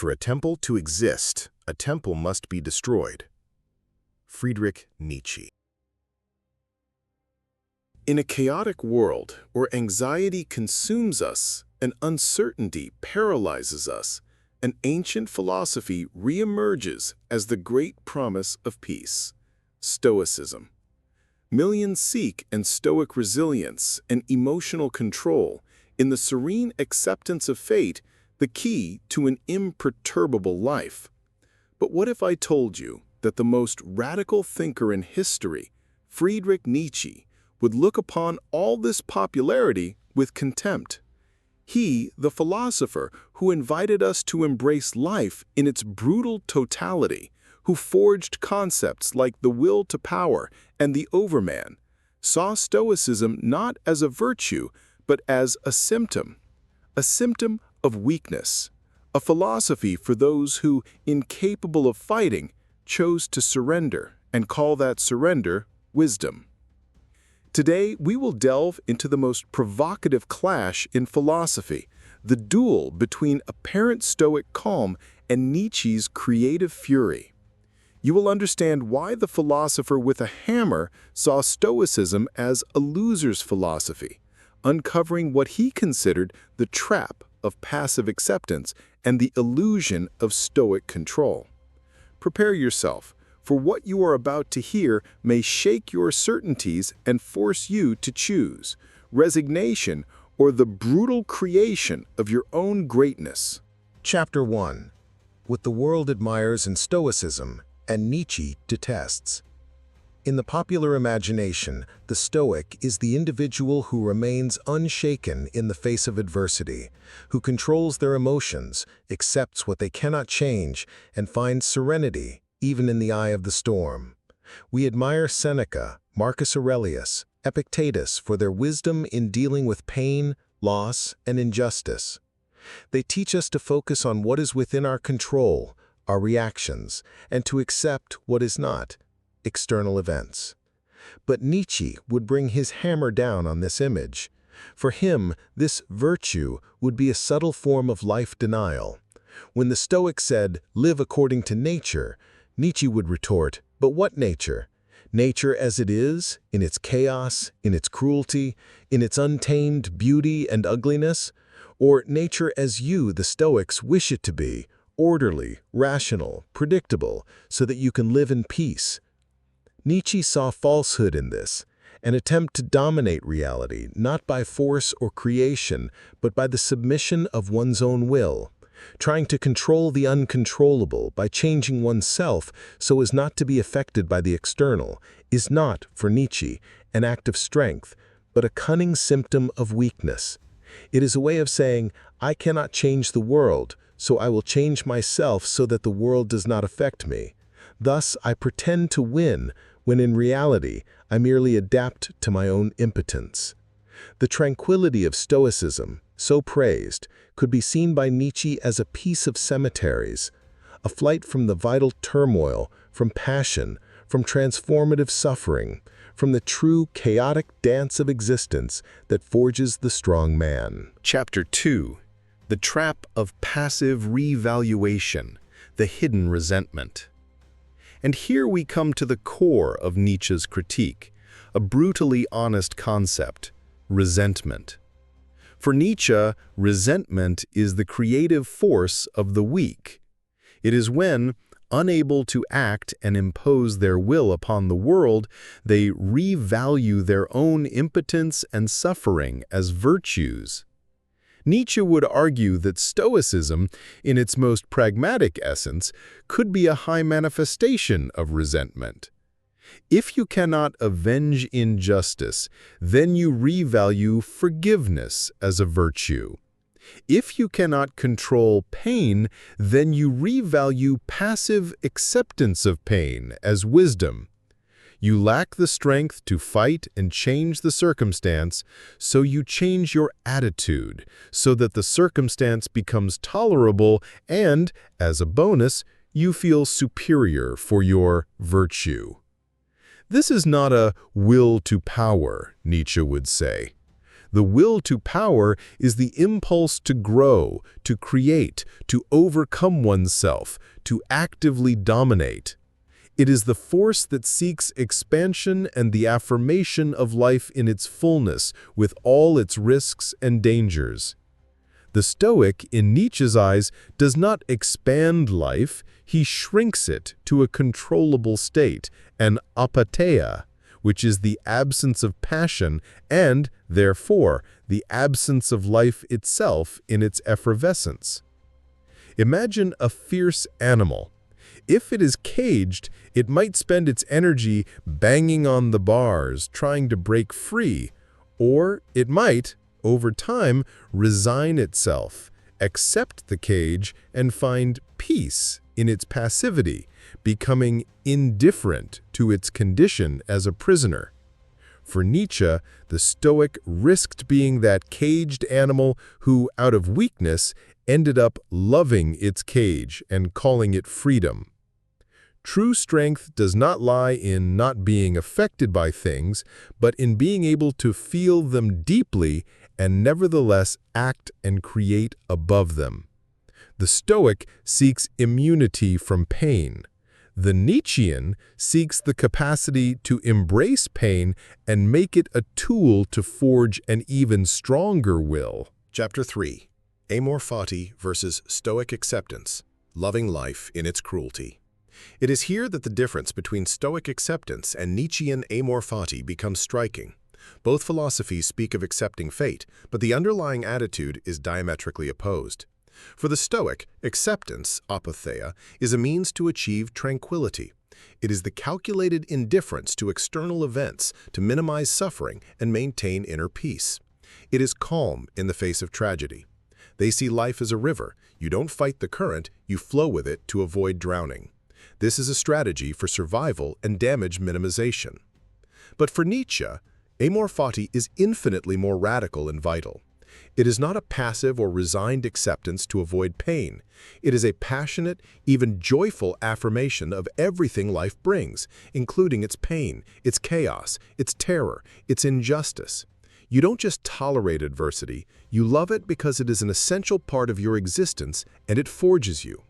For a temple to exist, a temple must be destroyed. Friedrich Nietzsche. In a chaotic world where anxiety consumes us and uncertainty paralyzes us, an ancient philosophy reemerges as the great promise of peace: Stoicism. Millions seek in stoic resilience and emotional control, in the serene acceptance of fate, the key to an imperturbable life. But what if I told you that the most radical thinker in history, Friedrich Nietzsche, would look upon all this popularity with contempt? He, the philosopher who invited us to embrace life in its brutal totality, who forged concepts like the will to power and the overman, saw Stoicism not as a virtue, but as a symptom of weakness, a philosophy for those who, incapable of fighting, chose to surrender and call that surrender wisdom. Today, we will delve into the most provocative clash in philosophy, the duel between apparent Stoic calm and Nietzsche's creative fury. You will understand why the philosopher with a hammer saw Stoicism as a loser's philosophy, uncovering what he considered the trap of passive acceptance and the illusion of Stoic control. Prepare yourself, for what you are about to hear may shake your certainties and force you to choose resignation or the brutal creation of your own greatness. Chapter 1. What the world admires in Stoicism and Nietzsche detests. In the popular imagination, the Stoic is the individual who remains unshaken in the face of adversity, who controls their emotions, accepts what they cannot change, and finds serenity even in the eye of the storm. We admire Seneca, Marcus Aurelius, Epictetus for their wisdom in dealing with pain, loss, and injustice. They teach us to focus on what is within our control, our reactions, and to accept what is not, external events. But Nietzsche would bring his hammer down on this image. For him, this virtue would be a subtle form of life denial. When the Stoics said, "Live according to nature," Nietzsche would retort, "But what nature? Nature as it is, in its chaos, in its cruelty, in its untamed beauty and ugliness? Or nature as you, the Stoics, wish it to be, orderly, rational, predictable, so that you can live in peace?" Nietzsche saw falsehood in this, an attempt to dominate reality, not by force or creation, but by the submission of one's own will. Trying to control the uncontrollable by changing oneself so as not to be affected by the external is not, for Nietzsche, an act of strength, but a cunning symptom of weakness. It is a way of saying, I cannot change the world, so I will change myself so that the world does not affect me. Thus, I pretend to win, when in reality, I merely adapt to my own impotence. The tranquility of Stoicism, so praised, could be seen by Nietzsche as a peace of cemeteries, a flight from the vital turmoil, from passion, from transformative suffering, from the true chaotic dance of existence that forges the strong man. Chapter 2. The trap of passive revaluation, the hidden resentment. And here we come to the core of Nietzsche's critique, a brutally honest concept: resentment. For Nietzsche, resentment is the creative force of the weak. It is when, unable to act and impose their will upon the world, they revalue their own impotence and suffering as virtues. Nietzsche would argue that Stoicism, in its most pragmatic essence, could be a high manifestation of resentment. If you cannot avenge injustice, then you revalue forgiveness as a virtue. If you cannot control pain, then you revalue passive acceptance of pain as wisdom. You lack the strength to fight and change the circumstance, so you change your attitude so that the circumstance becomes tolerable and, as a bonus, you feel superior for your virtue. This is not a will to power, Nietzsche would say. The will to power is the impulse to grow, to create, to overcome oneself, to actively dominate. It is the force that seeks expansion and the affirmation of life in its fullness, with all its risks and dangers. The Stoic, in Nietzsche's eyes, does not expand life, he shrinks it to a controllable state, an apatheia, which is the absence of passion and, therefore, the absence of life itself in its effervescence. Imagine a fierce animal. If it is caged, it might spend its energy banging on the bars, trying to break free, or it might, over time, resign itself, accept the cage, and find peace in its passivity, becoming indifferent to its condition as a prisoner. For Nietzsche, the Stoic risked being that caged animal who, out of weakness, ended up loving its cage and calling it freedom. True strength does not lie in not being affected by things, but in being able to feel them deeply and nevertheless act and create above them. The Stoic seeks immunity from pain. The Nietzschean seeks the capacity to embrace pain and make it a tool to forge an even stronger will. Chapter 3. Amor Fati versus Stoic Acceptance, Loving Life in Its Cruelty. It is here that the difference between Stoic acceptance and Nietzschean Amor Fati becomes striking. Both philosophies speak of accepting fate, but the underlying attitude is diametrically opposed. For the Stoic, acceptance, apatheia, is a means to achieve tranquility. It is the calculated indifference to external events to minimize suffering and maintain inner peace. It is calm in the face of tragedy. They see life as a river. You don't fight the current, you flow with it to avoid drowning. This is a strategy for survival and damage minimization. But for Nietzsche, Amor Fati is infinitely more radical and vital. It is not a passive or resigned acceptance to avoid pain. It is a passionate, even joyful affirmation of everything life brings, including its pain, its chaos, its terror, its injustice. You don't just tolerate adversity, you love it because it is an essential part of your existence and it forges you.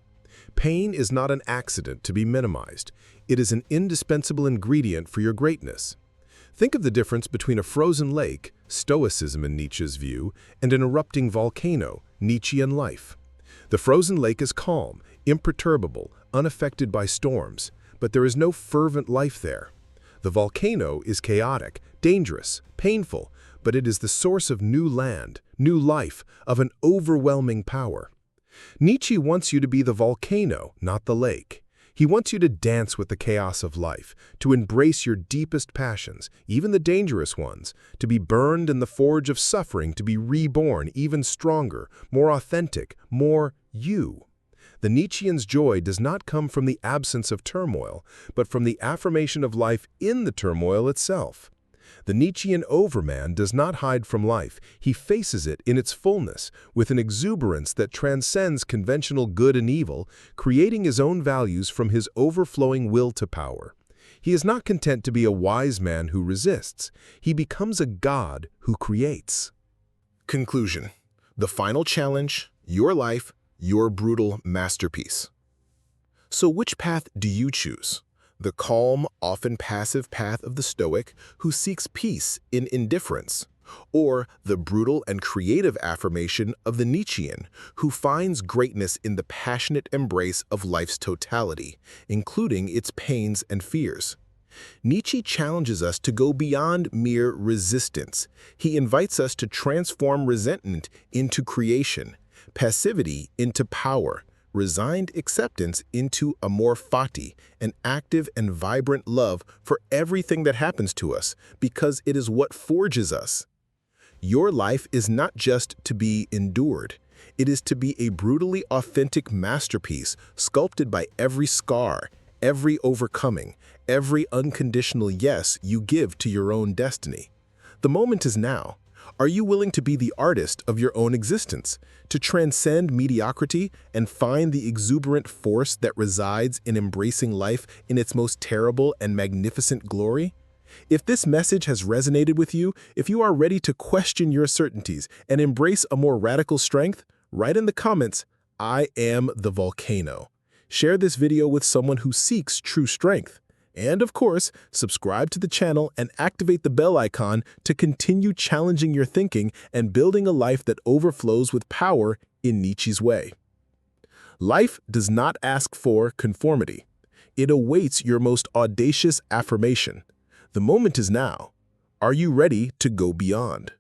Pain is not an accident to be minimized. It is an indispensable ingredient for your greatness. Think of the difference between a frozen lake, Stoicism in Nietzsche's view, and an erupting volcano, Nietzschean life. The frozen lake is calm, imperturbable, unaffected by storms, but there is no fervent life there. The volcano is chaotic, dangerous, painful, but it is the source of new land, new life, of an overwhelming power. Nietzsche wants you to be the volcano, not the lake. He wants you to dance with the chaos of life, to embrace your deepest passions, even the dangerous ones, to be burned in the forge of suffering, to be reborn even stronger, more authentic, more you. The Nietzschean's joy does not come from the absence of turmoil, but from the affirmation of life in the turmoil itself. The Nietzschean overman does not hide from life, he faces it in its fullness, with an exuberance that transcends conventional good and evil, creating his own values from his overflowing will to power. He is not content to be a wise man who resists, he becomes a god who creates. Conclusion. The final challenge, your life, your brutal masterpiece. So which path do you choose? The calm, often passive path of the Stoic who seeks peace in indifference, or the brutal and creative affirmation of the Nietzschean who finds greatness in the passionate embrace of life's totality, including its pains and fears. Nietzsche challenges us to go beyond mere resistance. He invites us to transform resentment into creation, passivity into power, resigned acceptance into amor fati, an active and vibrant love for everything that happens to us, because it is what forges us. Your life is not just to be endured. It is to be a brutally authentic masterpiece sculpted by every scar, every overcoming, every unconditional yes you give to your own destiny. The moment is now. Are you willing to be the artist of your own existence, to transcend mediocrity and find the exuberant force that resides in embracing life in its most terrible and magnificent glory? If this message has resonated with you, if you are ready to question your certainties and embrace a more radical strength, write in the comments, "I am the volcano." Share this video with someone who seeks true strength. And of course, subscribe to the channel and activate the bell icon to continue challenging your thinking and building a life that overflows with power in Nietzsche's way. Life does not ask for conformity. It awaits your most audacious affirmation. The moment is now. Are you ready to go beyond?